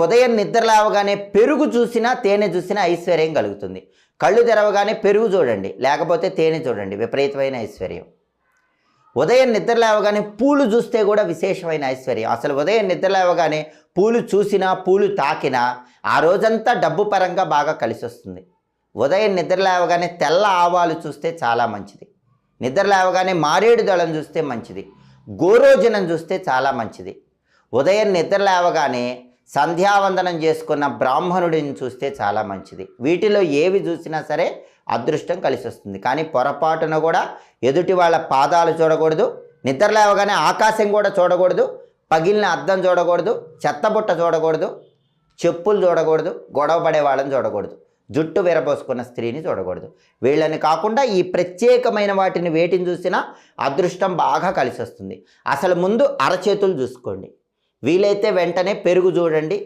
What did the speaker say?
ఉదయం నిద్ర లేవగానే పెరుగు చూసినా తేనె చూసినా ఐశ్వర్యం కలుగుతుంది. కళ్ళు తెరవగానే పెరుగు చూడండి, లేకపోతే తేనె చూడండి, విపరీతమైన ఐశ్వర్యం. ఉదయం నిద్ర లేవగానే పూలు చూస్తే కూడా విశేషమైన ఐశ్వర్యం. అసలు ఉదయం నిద్ర లేవగానే పూలు చూసినా పూలు తాకినా ఆ రోజంతా డబ్బు పరంగా బాగా కలిసి వస్తుంది. ఉదయం నిద్ర లేవగానే తెల్ల ఆవాలు చూస్తే చాలా మంచిది. నిద్ర లేవగానే మారేడు దళం చూస్తే మంచిది. గోరోజనం చూస్తే చాలా మంచిది. ఉదయం నిద్ర లేవగానే సంధ్యావందనం చేసుకున్న బ్రాహ్మణుడిని చూస్తే చాలా మంచిది. వీటిలో ఏవి చూసినా సరే అదృష్టం కలిసి వస్తుంది. కానీ పొరపాటున కూడా ఎదుటి వాళ్ళ పాదాలు చూడకూడదు, నిద్ర లేవగానే ఆకాశం కూడా చూడకూడదు, పగిలిన అద్దం చూడకూడదు, చెత్తబుట్ట చూడకూడదు, చెప్పులు చూడకూడదు, గొడవ పడే వాళ్ళని చూడకూడదు, జుట్టు విరబోసుకున్న స్త్రీని చూడకూడదు. వీళ్ళని కాకుండా ఈ ప్రత్యేకమైన వాటిని వేటిని చూసినా అదృష్టం బాగా కలిసి వస్తుంది. అసలు ముందు అరచేతులు చూసుకోండి. వీలైతే వెంటనే పెరుగు చూడండి,